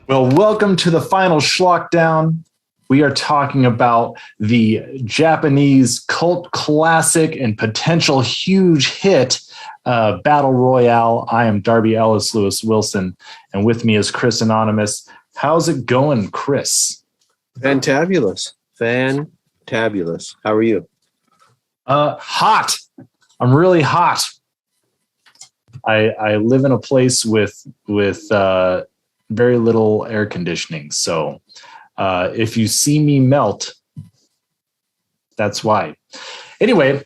Well, welcome to the final Schlock Down. We are talking about the Japanese cult classic and potential huge hit, Battle Royale. I am Darby Ellis Lewis Wilson, and with me is Chris Anonymous. How's it going, Chris? Fantabulous. Fantabulous. How are you? Hot. I'm really hot. I live in a place with very little air conditioning. So if you see me melt, that's why. Anyway,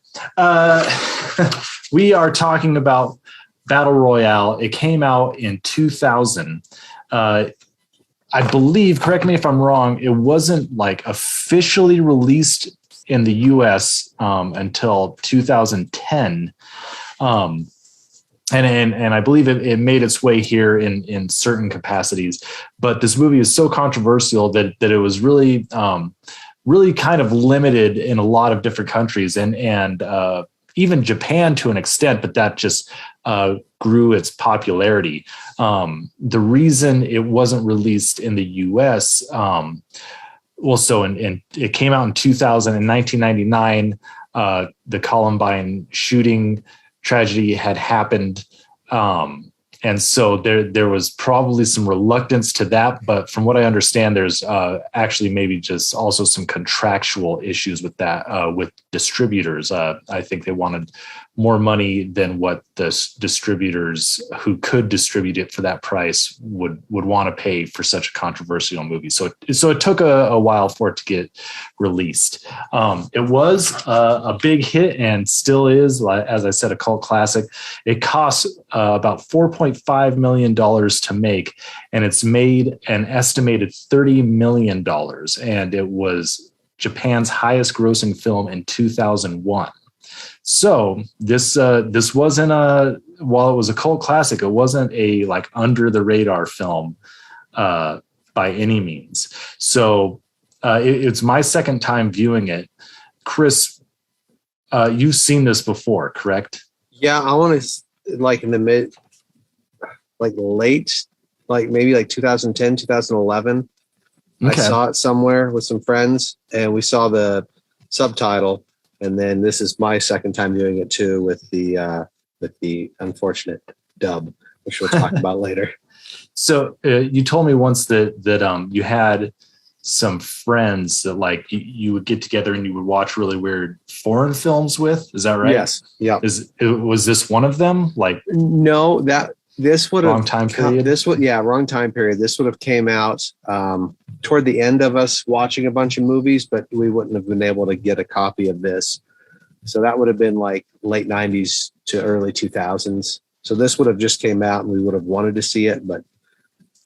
we are talking about Battle Royale. It came out in 2000. I believe, correct me if I'm wrong, it wasn't like officially released in the US until 2010. And I believe it made its way here in certain capacities, but this movie is so controversial that it was really kind of limited in a lot of different countries and even Japan to an extent, but that just grew its popularity. The reason it wasn't released in the U.S. It came out in 2000 and 1999. The Columbine shooting tragedy had happened. And so there was probably some reluctance to that. But from what I understand, there's actually maybe just also some contractual issues with that, with distributors. I think they wanted more money than what the distributors who could distribute it for that price would want to pay for such a controversial movie. So it took a while for it to get released. It was a big hit and still is, as I said, a cult classic. It costs about $4.5 million to make, and it's made an estimated $30 million. And it was Japan's highest grossing film in 2001. So this wasn't while it was a cult classic, it wasn't a like under the radar film by any means. So it's my second time viewing it. Chris, you've seen this before, correct? Yeah, I want to like in the late, maybe 2010, 2011. Okay. I saw it somewhere with some friends and we saw the subtitle. And then this is my second time doing it too with the unfortunate dub, which we'll talk about later. So you told me once that you had some friends that like you would get together and you would watch really weird foreign films with. Is that right? Yes. Yeah. Was this one of them? Like no, this would have wrong time period. Wrong time period. This would have came out toward the end of us watching a bunch of movies, but we wouldn't have been able to get a copy of this. So that would have been like late 90s to early 2000s. So this would have just came out and we would have wanted to see it, but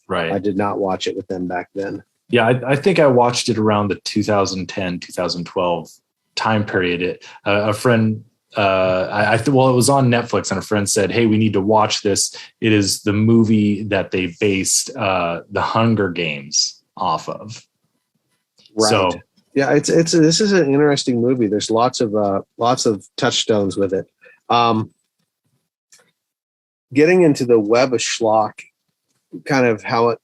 right. I did not watch it with them back then. Yeah, I think I watched it around the 2010, 2012 time period. A friend, it was on Netflix and a friend said, hey, we need to watch this. It is the movie that they based The Hunger Games off of. Right. So yeah, this is an interesting movie. There's lots of touchstones with it. Getting into the web of schlock, kind of how it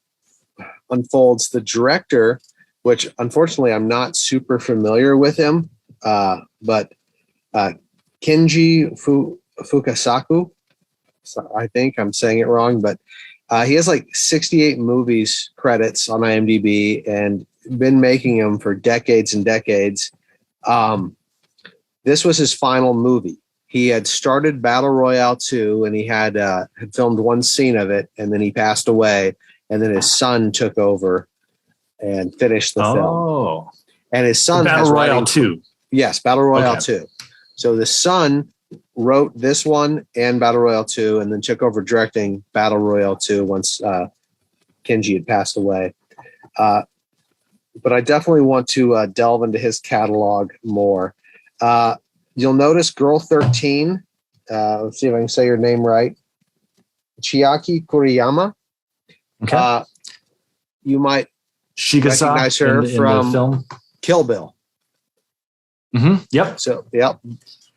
unfolds. The director, which unfortunately I'm not super familiar with him, but Kinji Fukasaku. So I think I'm saying it wrong, but he has like 68 movies credits on IMDb and been making them for decades and decades. This was his final movie. He had started Battle Royale 2 and he had filmed one scene of it and then he passed away and then his son took over and finished the film. And his son Battle Royale 2. Yes, Battle Royale 2. So the son wrote this one and Battle Royale 2 and then took over directing Battle Royale 2 once Kinji had passed away. But I definitely want to delve into his catalog more. You'll notice Girl 13. Let's see if I can say your name right. Chiaki Kuriyama. Okay. You might recognize her from film Kill Bill. Mm-hmm. Yep.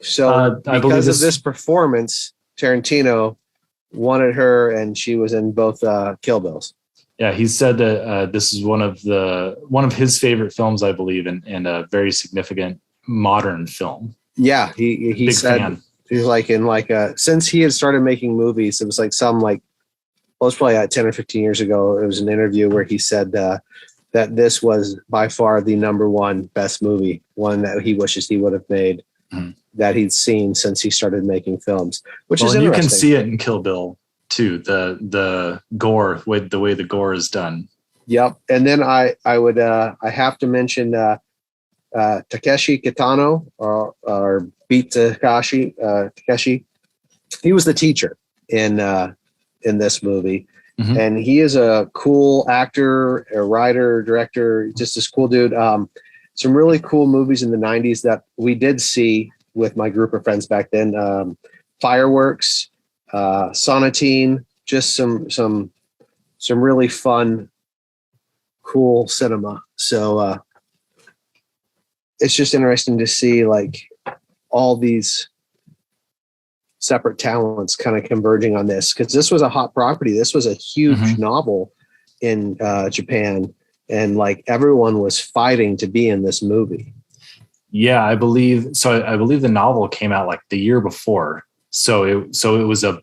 So because of this performance, Tarantino wanted her, and she was in both Kill Bills. Yeah, he said that this is one of his favorite films, I believe, and a very significant modern film. Yeah, he Big said fan. he's like since he had started making movies, it was like it was probably 10 or 15 years ago. It was an interview where he said that this was by far the number one best movie, one that he wishes he would have made, that he'd seen since he started making films, which is interesting. You can see it in Kill Bill too, the gore, with the way the gore is done. Yep. And then I have to mention Takeshi Kitano or Beat Takeshi. He was the teacher in this movie. Mm-hmm. And he is a cool actor, a writer, director, just this cool dude. Some really cool movies in the 90s that we did see with my group of friends back then. Fireworks, Sonatine, just some really fun, cool cinema. So it's just interesting to see like all these separate talents kind of converging on this, because this was a hot property. This was a huge novel in Japan, and like everyone was fighting to be in this movie. Yeah, I believe so. I believe the novel came out like the year before. So it was a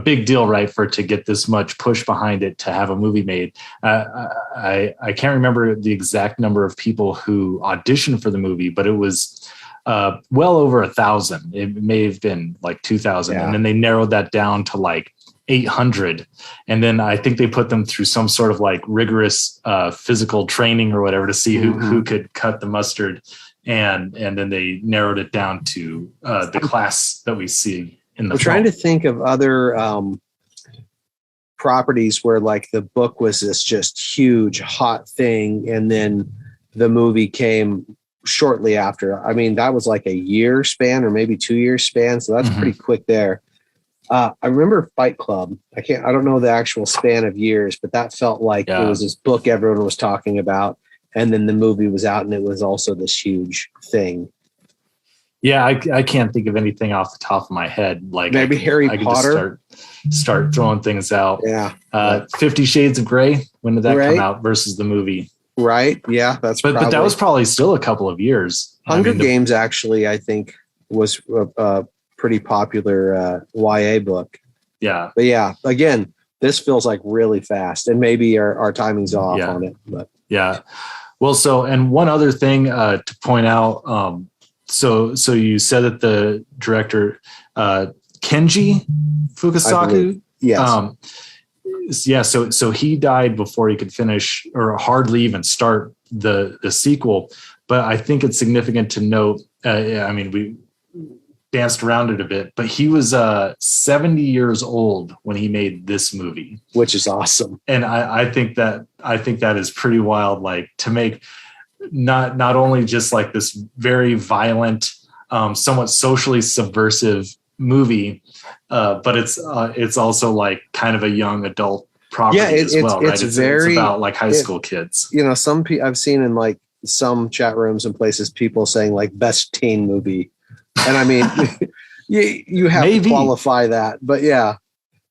big deal, right, for it to get this much push behind it to have a movie made. I can't remember the exact number of people who auditioned for the movie, but it was well over 1,000. It may have been like 2,000, and then they narrowed that down to like 800. And then I think they put them through some sort of like rigorous physical training or whatever to see who could cut the mustard. And then they narrowed it down to the class that we see in the film. Trying to think of other properties where like the book was this just huge hot thing, and then the movie came shortly after. I mean, that was like a year span or maybe 2 year span. So that's pretty quick there. I remember Fight Club. I don't know the actual span of years, but that felt like it was this book everyone was talking about. And then the movie was out, and it was also this huge thing. Yeah, I can't think of anything off the top of my head. Like maybe Harry Potter. Just start throwing things out. Yeah. 50 Shades of Grey. When did that come out versus the movie? Right. Yeah, but that was probably still a couple of years. Hunger Games actually, I think, was a pretty popular YA book. Yeah. But yeah, again, this feels like really fast, and maybe our timing's off on it. But yeah. Well, and one other thing to point out. So you said that the director, Kinji Fukasaku. Yes. So he died before he could finish or hardly even start the sequel. But I think it's significant to note, I mean, we danced around it a bit, but he was 70 years old when he made this movie, which is awesome. And I think that is pretty wild, like to make not only just like this very violent, somewhat socially subversive movie, but it's also like kind of a young adult property as well, right? It's about like high school kids. You know, I've seen in like some chat rooms and places people saying like best teen movie, and I mean, you have to qualify that, but yeah,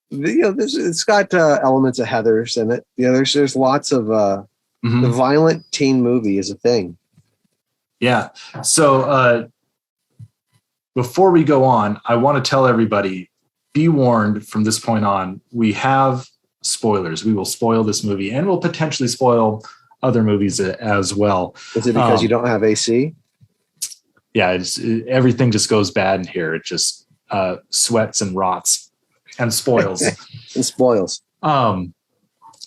you know, it's got elements of Heathers in it. You know, there's lots of the violent teen movie is a thing. Yeah. So before we go on, I want to tell everybody, be warned from this point on, we have spoilers. We will spoil this movie, and we'll potentially spoil other movies as well. Is it because you don't have AC? Yeah, everything just goes bad in here. It just sweats and rots and spoils.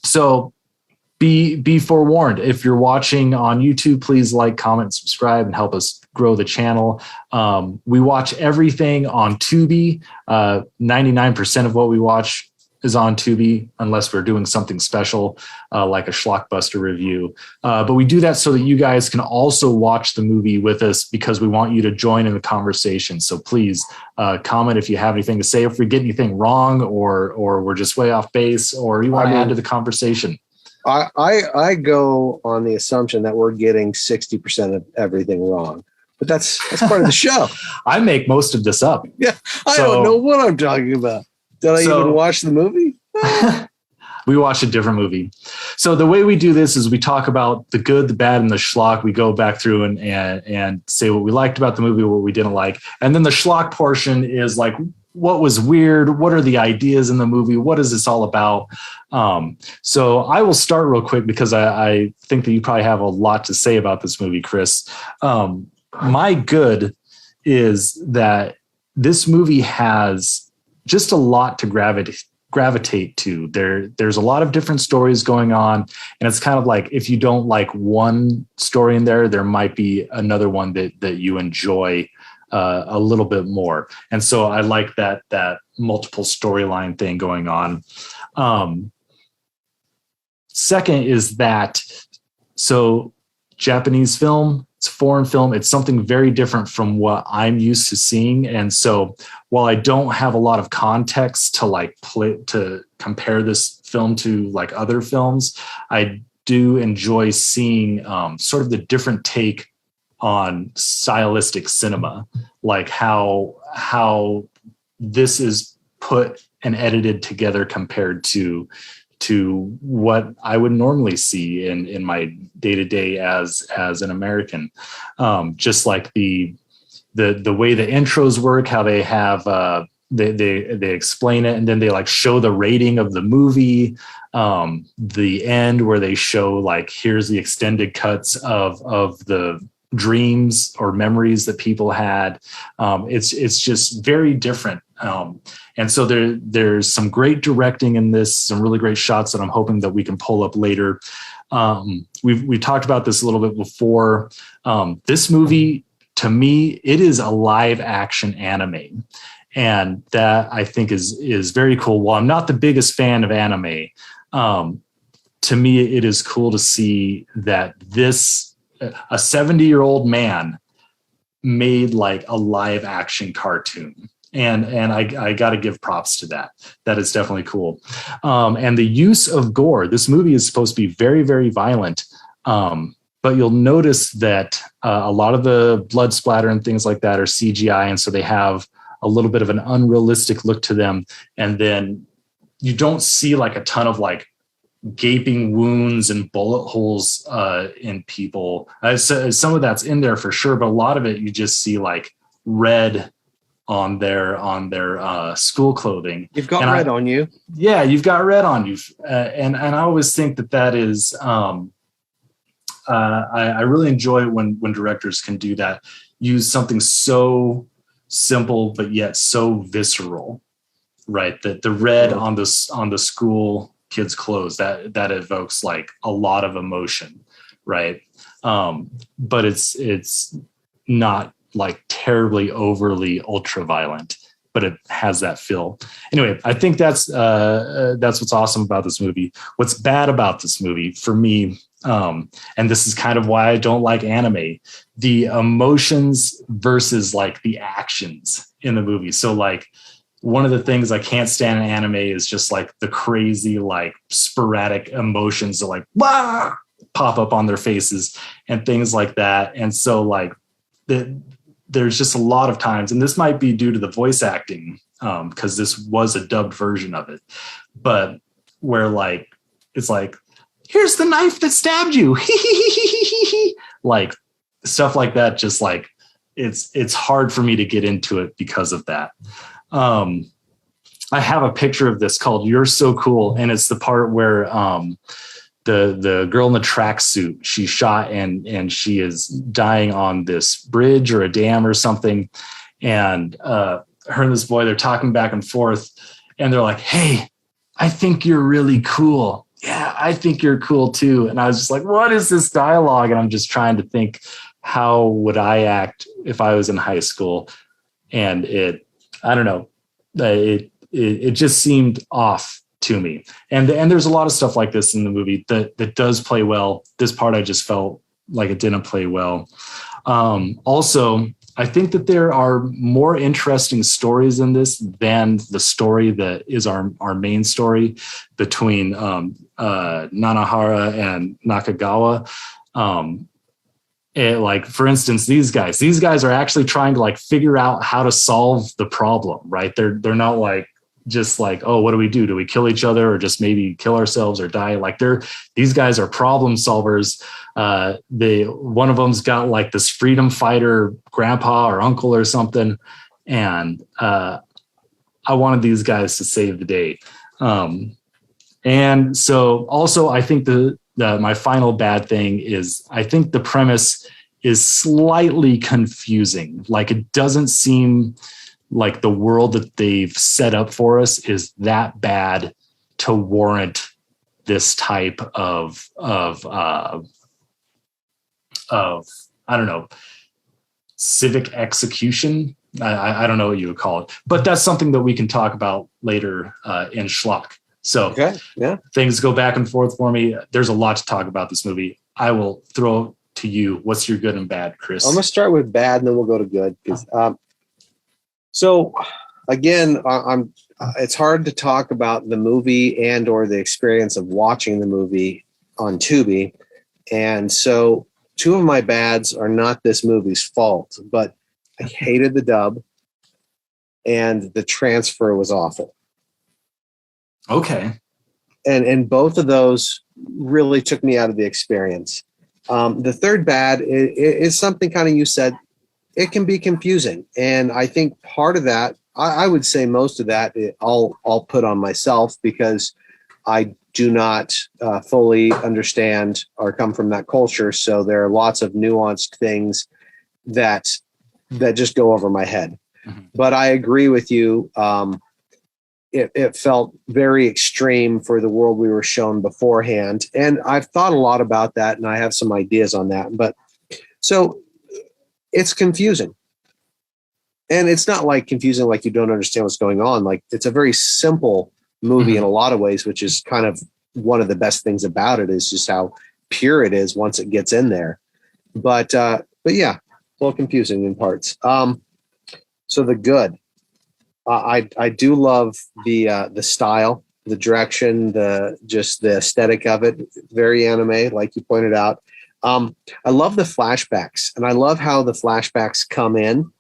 So be forewarned. If you're watching on YouTube, please like, comment, subscribe, and help us grow the channel. We watch everything on Tubi. 99% of what we watch is on Tubi, unless we're doing something special like a Schlockbuster review. But we do that so that you guys can also watch the movie with us, because we want you to join in the conversation. So please comment if you have anything to say, if we get anything wrong, or we're just way off base, or you want to add to the conversation. I go on the assumption that we're getting 60% of everything wrong, but that's part of the show. I make most of this up. Yeah, I don't know what I'm talking about. Did I even watch the movie? We watched a different movie. So the way we do this is we talk about the good, the bad, and the schlock. We go back through and say what we liked about the movie, what we didn't like. And then the schlock portion is like, what was weird? What are the ideas in the movie? What is this all about? So I will start real quick because I think that you probably have a lot to say about this movie, Chris. My good is that this movie has just a lot to gravitate to. There's a lot of different stories going on, and it's kind of like if you don't like one story in there might be another one that you enjoy a little bit more. And so I like that multiple storyline thing going on. Second is that, so Japanese film, it's a foreign film. It's something very different from what I'm used to seeing. And so while I don't have a lot of context to compare this film to like other films, I do enjoy seeing sort of the different take on stylistic cinema, like how this is put and edited together compared to what I would normally see in my day-to-day as an American. Just like the way the intros work, how they have they explain it and then they like show the rating of the movie, the end where they show like, here's the extended cuts of the dreams or memories that people had. It's just very different. And so there's some great directing in this, some really great shots that I'm hoping that we can pull up later. We talked about this a little bit before. This movie, to me, it is a live action anime. And that I think is very cool. While I'm not the biggest fan of anime, to me, it is cool to see that a 70-year-old man made like a live action cartoon. And I got to give props to that. That is definitely cool. And the use of gore, this movie is supposed to be very, very violent. But you'll notice that a lot of the blood splatter and things like that are CGI. And so they have a little bit of an unrealistic look to them. And then you don't see like a ton of like gaping wounds and bullet holes in people. So some of that's in there for sure, but a lot of it you just see like red on their school clothing. You've got red on you. Yeah, you've got red on you, and I always think that is. I really enjoy it when directors can do that. Use something so simple but yet so visceral, right? That the red on the school kids' clothes that evokes like a lot of emotion, right? But it's not like terribly overly ultra violent, but it has that feel. Anyway, I think that's what's awesome about this movie. What's bad about this movie for me, and this is kind of why I don't like anime, the emotions versus like the actions in the movie. So like one of the things I can't stand in anime is just like the crazy, like sporadic emotions that like pop up on their faces and things like that. And so like there's just a lot of times, and this might be due to the voice acting, because this was a dubbed version of it, but where like, it's like, here's the knife that stabbed you. Like stuff like that. Just like, it's hard for me to get into it because of that. I have a picture of this called You're So Cool. And it's the part where, the girl in the tracksuit, she's shot and she is dying on this bridge or a dam or something. And her and this boy, they're talking back and forth and they're like, hey, I think you're really cool. Yeah, I think you're cool too. And I was just like, what is this dialogue? And I'm just trying to think, how would I act if I was in high school? And I don't know, it just seemed off to me. And there's a lot of stuff like this in the movie that does play well. This part I just felt like it didn't play well. Also, I think that there are more interesting stories in this than the story that is our main story between Nanahara and Nakagawa. Like, for instance, these guys are actually trying to like figure out how to solve the problem, right? They're not like just like, oh, what do we do? Do we kill each other or just maybe kill ourselves or die? Like these guys are problem solvers. One of them's got like this freedom fighter grandpa or uncle or something. And I wanted these guys to save the day. And so also I think my final bad thing is I think the premise is slightly confusing. Like it doesn't seem like the world that they've set up for us is that bad to warrant this type of I don't know, civic execution. I don't know what you would call it, but that's something that we can talk about later in Schlock. So things go back and forth for me. There's a lot to talk about this movie. I will throw to you. What's your good and bad, Chris? I'm going to start with bad and then we'll go to good. So again, it's hard to talk about the movie and or the experience of watching the movie on Tubi. And so two of my bads are not this movie's fault, but I hated the dub and the transfer was awful. Okay. And both of those really took me out of the experience. The third bad is something kind of you said, it can be confusing. And I think part of that, I would say most of that, I'll put on myself because I do not fully understand or come from that culture. So there are lots of nuanced things that just go over my head. Mm-hmm. But I agree with you. It felt very extreme for the world we were shown beforehand. And I've thought a lot about that and I have some ideas on that. But so it's confusing. And it's not like confusing like you don't understand what's going on. Like it's a very simple movie in a lot of ways, which is kind of one of the best things about it is just how pure it is once it gets in there. But yeah, a little confusing in parts. So the good. I do love the style, the direction, the aesthetic of it. Very anime, like you pointed out. I love the flashbacks, and I love how the flashbacks come in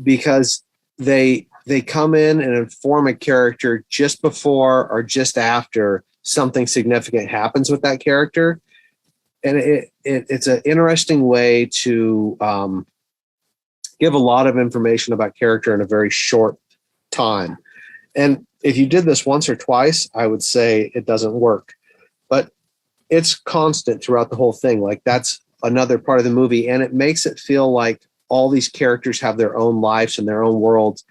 because they come in and inform a character just before or just after something significant happens with that character, and it's an interesting way to give a lot of information about character in a very short time. And if you did this once or twice, I would say it doesn't work. But it's constant throughout the whole thing. Like that's another part of the movie. And it makes it feel like all these characters have their own lives and their own worlds.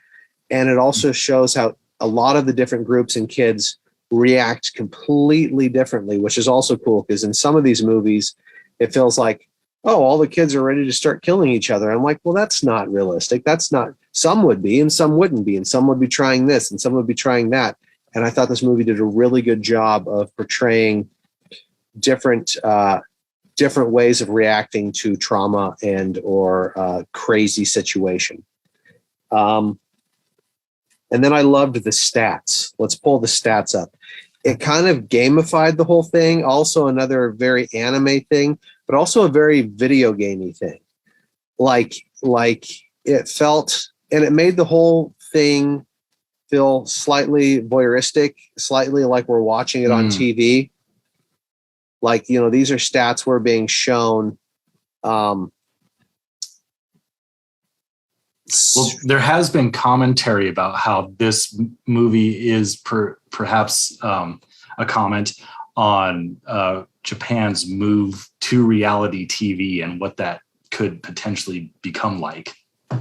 And it also shows how a lot of the different groups and kids react completely differently, which is also cool because in some of these movies, it feels like, oh, all the kids are ready to start killing each other. I'm like, well, that's not realistic. That's not, some would be and some wouldn't be. And some would be trying this and some would be trying that. And I thought this movie did a really good job of portraying different ways of reacting to trauma and or crazy situation. And then I loved the stats. Let's pull the stats up. It kind of gamified the whole thing. Also another very anime thing, but also a very video gamey thing. Like it felt, and it made the whole thing feel slightly voyeuristic, slightly like we're watching it on TV. Like, you know, these are stats we're being shown. Well, there has been commentary about how this movie is perhaps a comment on Japan's move to reality TV and what that could potentially become like.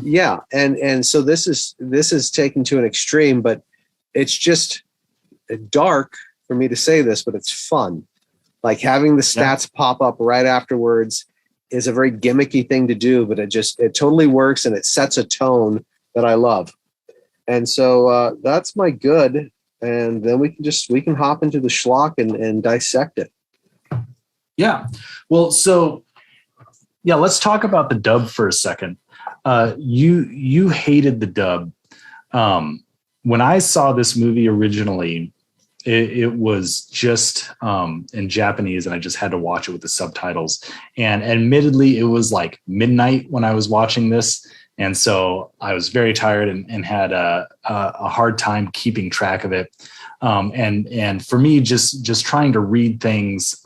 Yeah, and so this is taken to an extreme, but it's just dark for me to say this, but it's fun. Like having the stats pop up right afterwards is a very gimmicky thing to do, but it totally works and it sets a tone that I love. And so that's my good. And then we can hop into the schlock and dissect it. Yeah. Well, so yeah, let's talk about the dub for a second. You hated the dub. When I saw this movie originally, it was just in Japanese, and I just had to watch it with the subtitles. And admittedly, it was like midnight when I was watching this, And so I was very tired and had a hard time keeping track of it. And for me, just trying to read things,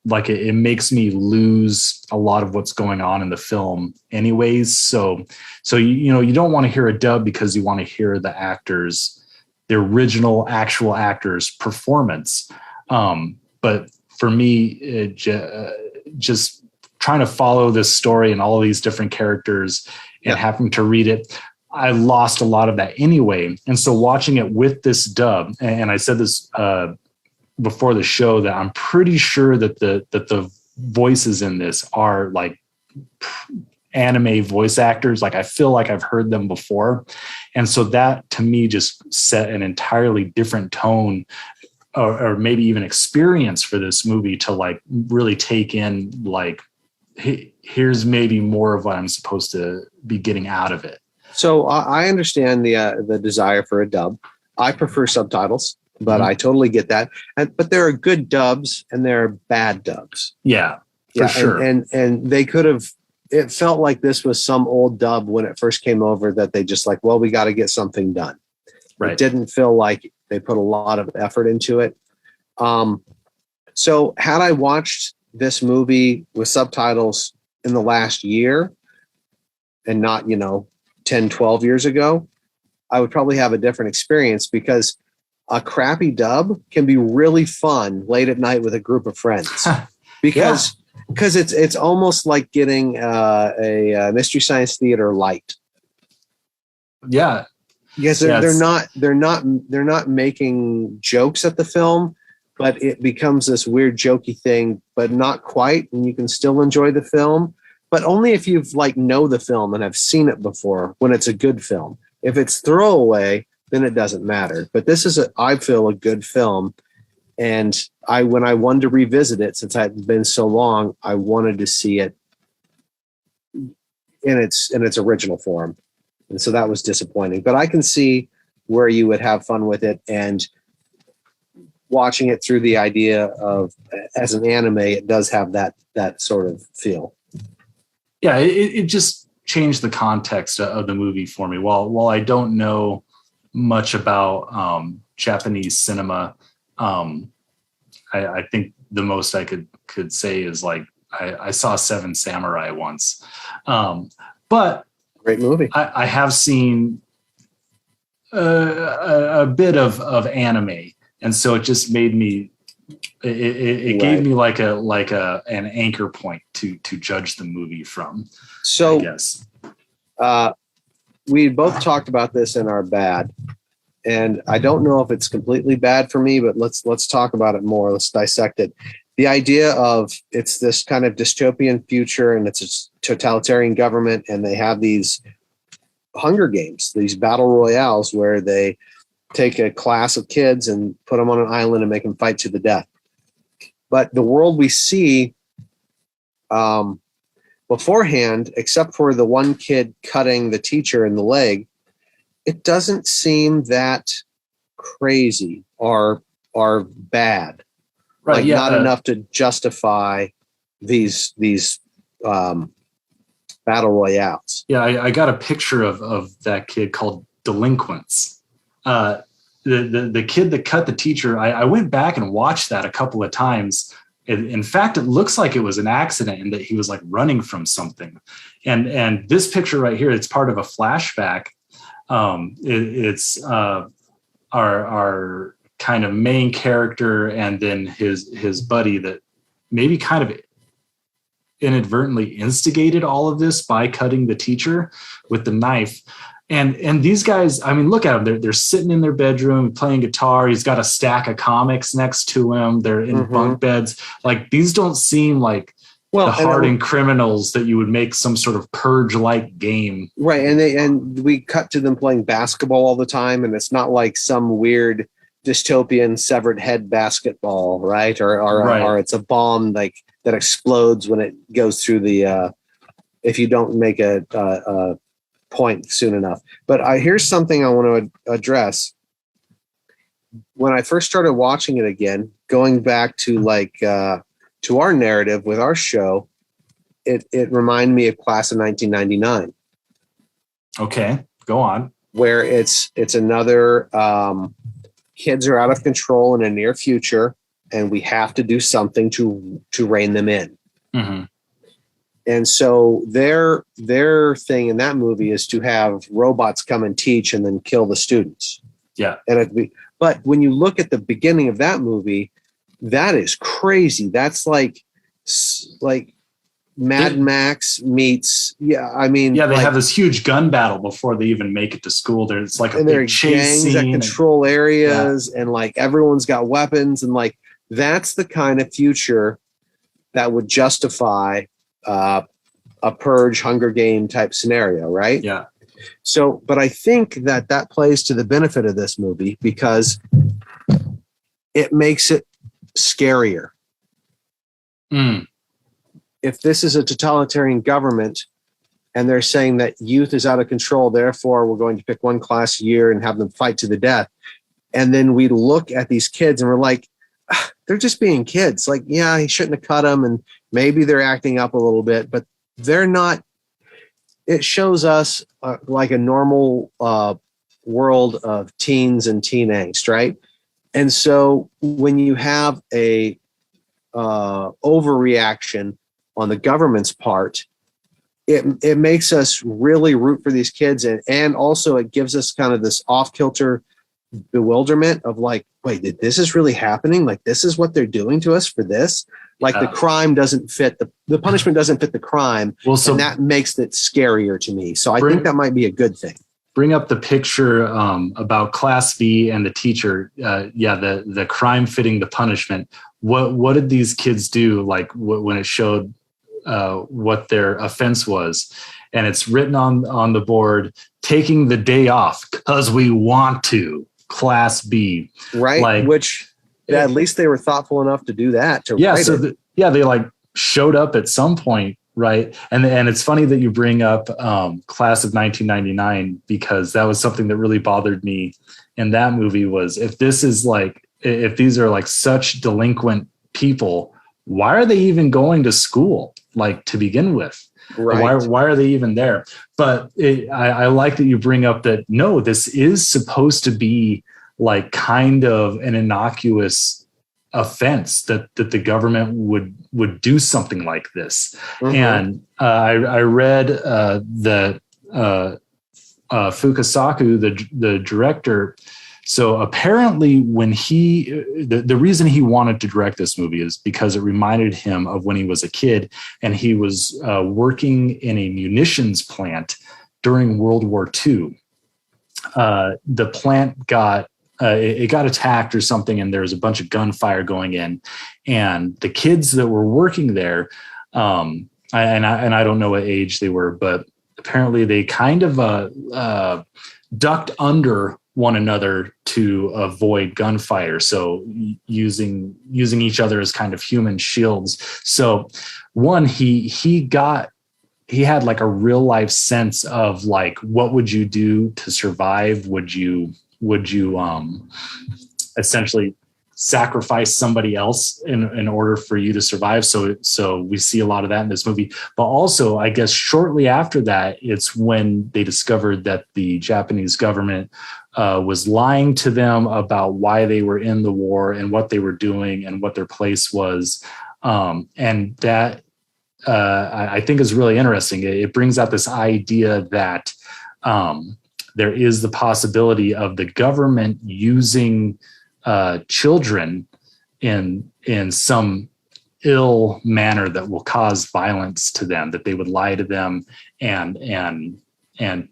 like it makes me lose a lot of what's going on in the film anyways. So you don't want to hear a dub because you want to hear the actors, the original actual actors' performance. But for me, just trying to follow this story and all of these different characters and having to read it, I lost a lot of that anyway. And so watching it with this dub, and I said this before the show, that I'm pretty sure that the voices in this are like anime voice actors. Like I feel like I've heard them before. And so that to me just set an entirely different tone or maybe even experience for this movie to like really take in, like, here's maybe more of what I'm supposed to be getting out of it. So I understand the desire for a dub. I prefer subtitles, but I totally get that. But there are good dubs and there are bad dubs. Yeah, for sure. And they could have. It felt like this was some old dub when it first came over that they just like, well, we got to get something done. Right. It didn't feel like they put a lot of effort into it. So had I watched this movie with subtitles in the last year and not, 10, 12 years ago, I would probably have a different experience, because a crappy dub can be really fun late at night with a group of friends because it's almost like getting a Mystery Science Theater light. Yeah. Because they're not making jokes at the film, but it becomes this weird jokey thing, but not quite. And you can still enjoy the film, but only if you've know the film and have seen it before, when it's a good film. If it's throwaway, then it doesn't matter. But this is I feel a good film. And when I wanted to revisit it, since it had been so long, I wanted to see it in its original form. And so that was disappointing, but I can see where you would have fun with it, and watching it through the idea of as an anime, it does have that sort of feel. Yeah, it just changed the context of the movie for me. While I don't know much about Japanese cinema, I think the most I could say is like I saw Seven Samurai once, but great movie. I have seen a bit of anime, and so it just made me. It gave me like an anchor point to judge the movie from. So I guess we both talked about this in our bad, and I don't know if it's completely bad for me, but let's talk about it more. Let's dissect it. The idea of it's this kind of dystopian future, and it's a totalitarian government, and they have these Hunger Games, these battle royales, where they take a class of kids and put them on an island and make them fight to the death. But the world we see beforehand, except for the one kid cutting the teacher in the leg, it doesn't seem that crazy or bad. Right, not enough to justify these battle royales. Yeah, I got a picture of that kid called Delinquents. The kid that cut the teacher, I went back and watched that a couple of times. In fact, it looks like it was an accident and that he was like running from something. And this picture right here, it's part of a flashback. It's our kind of main character and then his buddy that maybe kind of inadvertently instigated all of this by cutting the teacher with the knife. And these guys, I mean, look at them. They're sitting in their bedroom playing guitar. He's got a stack of comics next to him. They're in bunk beds. Like, these don't seem like the hardened criminals that you would make some sort of Purge-like game. Right. And we cut to them playing basketball all the time. And it's not like some weird dystopian severed head basketball, right? Or it's a bomb like that explodes when it goes through the if you don't make a point soon enough. But here's something I want to address. When I first started watching it again, going back to to our narrative with our show, it reminded me of Class of 1999. Okay, go on. Where it's another kids are out of control in a near future, and we have to do something to rein them in. Mm-hmm. And so their thing in that movie is to have robots come and teach and then kill the students. Yeah. But when you look at the beginning of that movie, that is crazy. That's like Mad Max meets, they have this huge gun battle before they even make it to school. There's like a big chase gangs scene that control areas, and like everyone's got weapons, and like that's the kind of future that would justify a Purge, Hunger Game type scenario, right? Yeah. So, but I think that plays to the benefit of this movie because it makes it scarier. Mm. If this is a totalitarian government and they're saying that youth is out of control, therefore we're going to pick one class a year and have them fight to the death. And then we look at these kids and we're like, they're just being kids. Like, yeah, he shouldn't have cut them. And maybe they're acting up a little bit, but they're not. It shows us like a normal world of teens and teen angst, right? And so when you have a overreaction on the government's part, it makes us really root for these kids, and also it gives us kind of this off-kilter bewilderment of like, wait, this is really happening? Like, this is what they're doing to us for this? Like, the crime doesn't fit, the punishment doesn't fit the crime, and that makes it scarier to me. So I think that might be a good thing. Bring up the picture about Class V and the teacher. The crime fitting the punishment. What did these kids do? Like when it showed what their offense was, and it's written on the board, taking the day off because we want to. Class B, right? Like, which at least they were thoughtful enough to do that. They like showed up at some point. Right. And it's funny that you bring up Class of 1999, because that was something that really bothered me in that movie was if these are like such delinquent people, why are they even going to school, like, to begin with? Right. Why are they even there? But I like that you bring up that, no, this is supposed to be like kind of an innocuous offense that the government would do something like this. Mm-hmm. And I read that Fukasaku, the director, so apparently when the reason he wanted to direct this movie is because it reminded him of when he was a kid and he was working in a munitions plant during World War II. The plant got attacked or something, and there was a bunch of gunfire going in, and the kids that were working there, and I don't know what age they were, but apparently they kind of ducked under one another to avoid gunfire. So using each other as kind of human shields. So one, he had like a real life sense of like, what would you do to survive? Would you essentially sacrifice somebody else in order for you to survive? So we see a lot of that in this movie. But also, I guess shortly after that, it's when they discovered that the Japanese government was lying to them about why they were in the war and what they were doing and what their place was. And that I think is really interesting. It brings out this idea that there is the possibility of the government using children in some ill manner that will cause violence to them, that they would lie to them and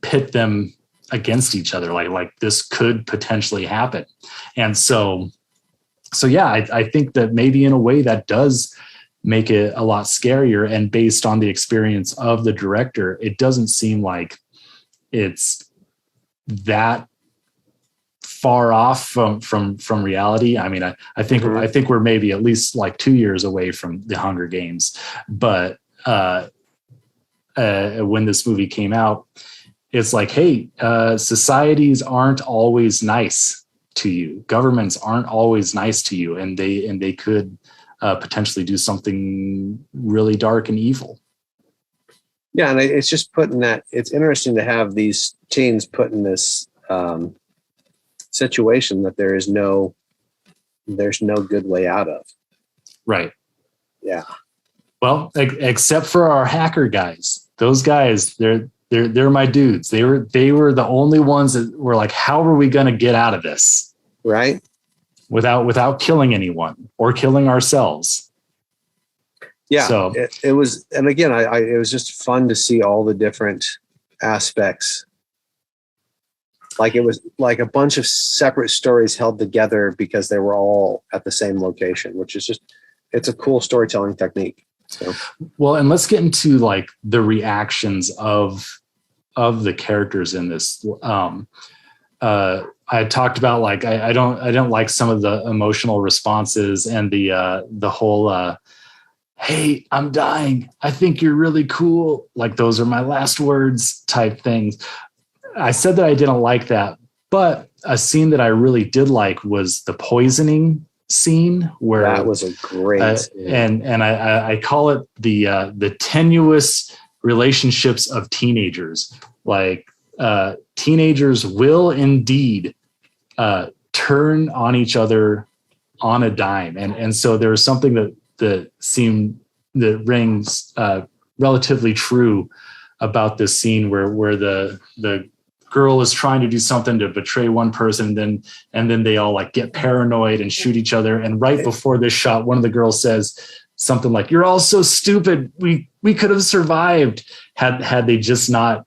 pit them against each other. Like this could potentially happen. And so yeah, I think that maybe in a way that does make it a lot scarier. And based on the experience of the director, it doesn't seem like it's that far off from reality. I mean, I think I think we're maybe at least like 2 years away from the Hunger Games, but when this movie came out, it's like, hey, societies aren't always nice to you. Governments aren't always nice to you, and they could potentially do something really dark and evil. Yeah, and it's just putting that. It's interesting to have these teens put in this situation that there's no good way out of. Right. Yeah. Well, except for our hacker guys, those guys, they're my dudes. They were the only ones that were like, how are we going to get out of this? Right. Without killing anyone or killing ourselves. Yeah. So it was, and again, it was just fun to see all the different aspects. Like it was like a bunch of separate stories held together because they were all at the same location, which is it's a cool storytelling technique. So. Well, and let's get into like the reactions of the characters in this. I talked about like I don't like some of the emotional responses and the whole hey, I'm dying, I think you're really cool, like those are my last words type things. I said that I didn't like that, but a scene that I really did like was the poisoning scene, where that was a great and I call it the tenuous relationships of teenagers. Like teenagers will indeed turn on each other on a dime, and so there's something that rings relatively true about this scene where the girl is trying to do something to betray one person, and then they all like get paranoid and shoot each other. And right before this shot, one of the girls says something like, "You're all so stupid. We could have survived had they just not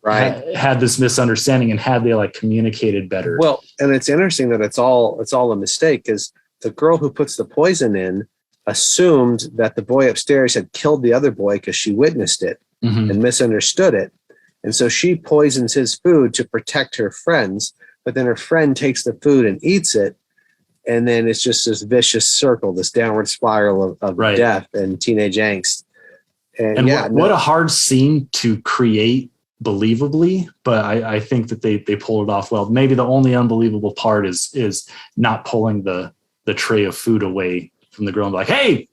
had this misunderstanding, and had they like communicated better." Well, and it's interesting that it's all a mistake, because the girl who puts the poison in assumed that the boy upstairs had killed the other boy because she witnessed it and misunderstood it. And so she poisons his food to protect her friends, but then her friend takes the food and eats it. And then it's just this vicious circle, this downward spiral of death and teenage angst. And what a hard scene to create believably, but I think that they pulled it off well. Maybe the only unbelievable part is not pulling the tray of food away from the girl and be like, "Hey,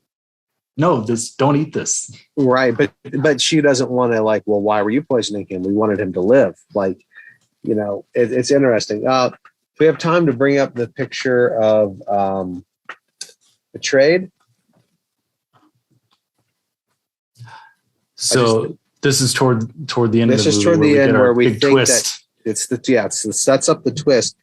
no, don't eat this." Right. But she doesn't want to, like, well, why were you poisoning him? We wanted him to live. Like, it's interesting. We have time to bring up the picture of Betrayed. So this is toward the end of the movie. This is toward the end where we think twist. That it sets up the twist.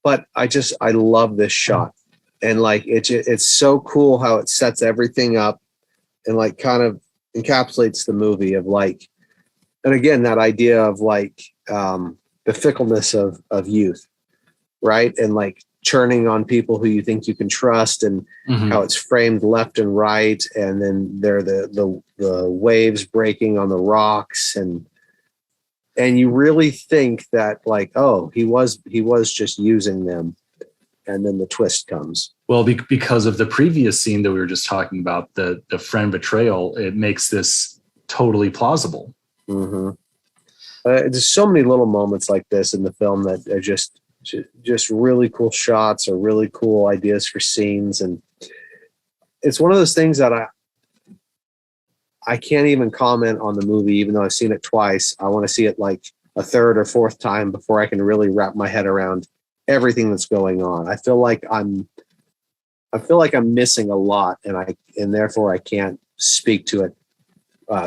But I love this shot. And like it's so cool how it sets everything up and like kind of encapsulates the movie of like, and again, that idea of like the fickleness of youth, right? And like churning on people who you think you can trust, and how it's framed left and right, and then there are the waves breaking on the rocks, and you really think that like, oh, he was just using them. And then the twist comes. Well, because of the previous scene that we were just talking about, the friend betrayal, it makes this totally plausible. There's so many little moments like this in the film that are just really cool shots or really cool ideas for scenes. And it's one of those things that I can't even comment on the movie, even though I've seen it twice. I want to see it like a third or fourth time before I can really wrap my head around everything that's going on. I feel like I'm missing a lot, and therefore I can't speak to it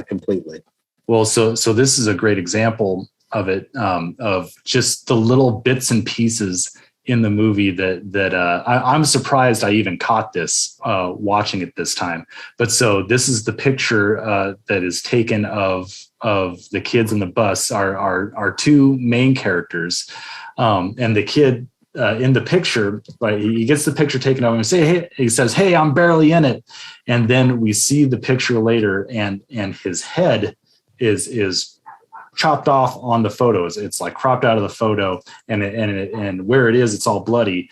completely. Well, so this is a great example of it, of just the little bits and pieces in the movie that I'm surprised I even caught this watching it this time. But so this is the picture that is taken of the kids in the bus, our two main characters. And the kid in the picture, right, he gets the picture taken of him and he says, "Hey, I'm barely in it." And then we see the picture later, and his head is chopped off on the photos. It's like cropped out of the photo, and where it is, it's all bloody.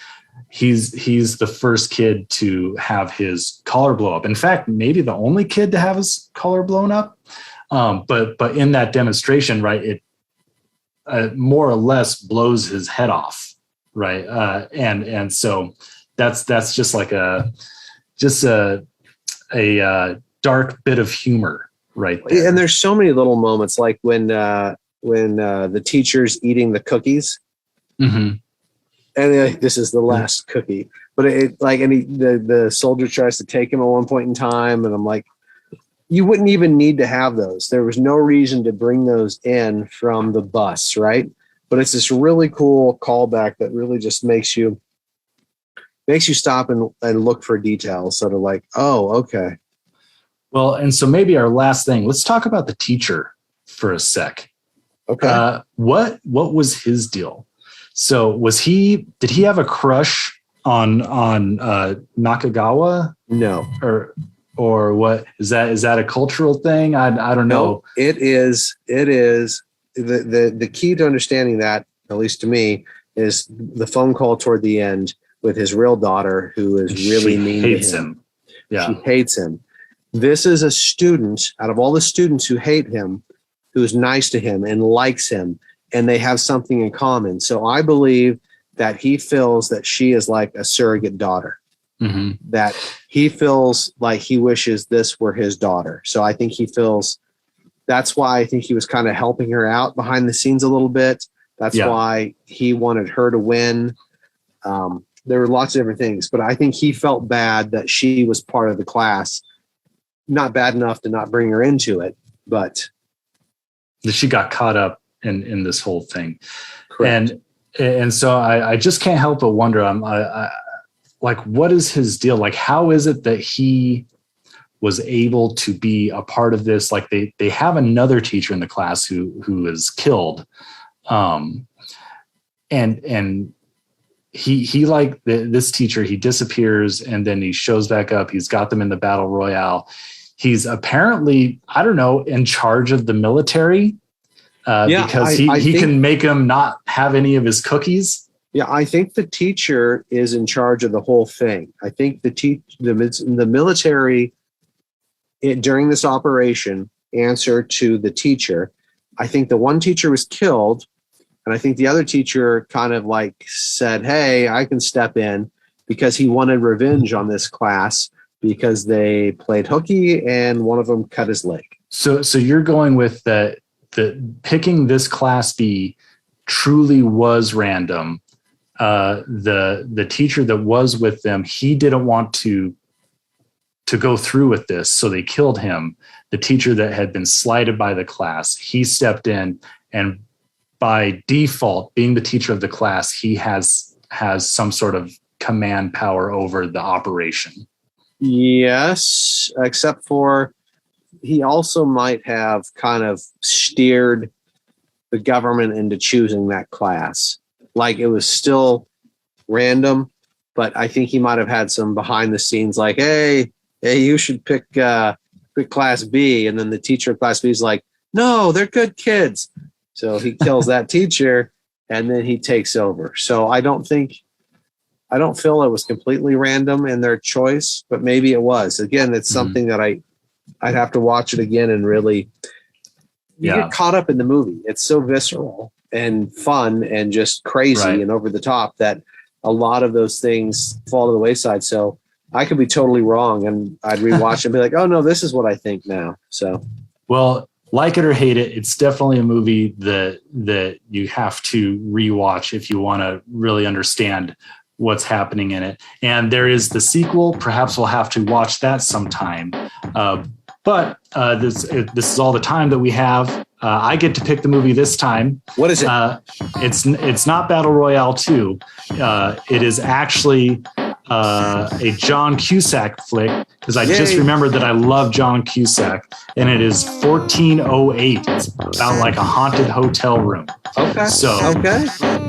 He's the first kid to have his collar blow up. In fact, maybe the only kid to have his collar blown up. But in that demonstration, right, it more or less blows his head off, right? And so that's just like a dark bit of humor, right there. And there's so many little moments, like when the teacher's eating the cookies, Mm-hmm. and this is the last cookie, but the soldier tries to take him at one point in time, and I'm like, you wouldn't even need to have those. There was no reason to bring those in from the bus, right? But it's this really cool callback that really just makes you stop and look for details, sort of like, oh, okay. Well, and so maybe our last thing, let's talk about the teacher for a sec. Okay. What was his deal? So did he have a crush on Nakagawa? No. Or what is that a cultural thing? I don't know. No, it is the key to understanding that, at least to me, is the phone call toward the end with his real daughter, who is really mean to him. Yeah. She hates him. This is a student, out of all the students who hate him, who's nice to him and likes him, and they have something in common. So I believe that he feels that she is like a surrogate daughter. Mm-hmm. That he feels like he wishes this were his daughter. So I think that's why I think he was kind of helping her out behind the scenes a little bit. That's why he wanted her to win. There were lots of different things, but I think he felt bad that she was part of the class. Not bad enough to not bring her into it, but she got caught up in this whole thing. Correct. And so I just can't help but wonder, like, what is his deal? Like, how is it that he was able to be a part of this? Like, they have another teacher in the class who is killed. And he like this teacher, he disappears and then he shows back up. He's got them in the Battle Royale. He's apparently, I don't know, in charge of the military because he can make them not have any of his cookies. Yeah, I think the teacher is in charge of the whole thing. I think the military during this operation answer to the teacher. I think the one teacher was killed, and I think the other teacher kind of like said, "Hey, I can step in," because he wanted revenge on this class because they played hooky and one of them cut his leg. So you're going with the picking this class B truly was random. The teacher that was with them, he didn't want to go through with this, so they killed him. The teacher that had been slighted by the class, he stepped in, and by default, being the teacher of the class, he has some sort of command power over the operation. Yes, except for he also might have kind of steered the government into choosing that class. Like, it was still random, but I think he might have had some behind the scenes, like, hey, you should pick class B. And then the teacher of class B is like, no, they're good kids. So he kills that teacher and then he takes over. So I don't feel it was completely random in their choice, but maybe it was. Again, it's something that I'd have to watch it again and really get caught up in the movie. It's so visceral and fun and just crazy and over the top that a lot of those things fall to the wayside. So I could be totally wrong, and I'd rewatch it and be like, oh no, this is what I think now. So, well, like it or hate it, it's definitely a movie that you have to rewatch if you want to really understand what's happening in it. And there is the sequel. Perhaps we'll have to watch that sometime. But this is all the time that we have. I get to pick the movie this time. What is it? It's not Battle Royale 2. It is actually a John Cusack flick, because I just remembered that I love John Cusack, and it is 1408. It's about like a haunted hotel room. Okay. So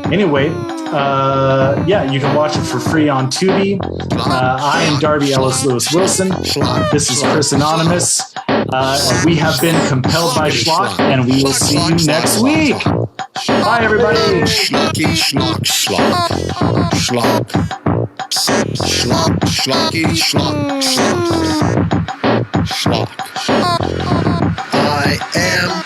anyway, you can watch it for free on Tubi. I am Darby Ellis Lewis Wilson. This is Chris Anonymous. We have been compelled by Schlock, and we will see you next week. Bye, everybody. Schlocky, schlock, schlock, schlock, schlock, schlocky, schlock, schlock, schlock. I am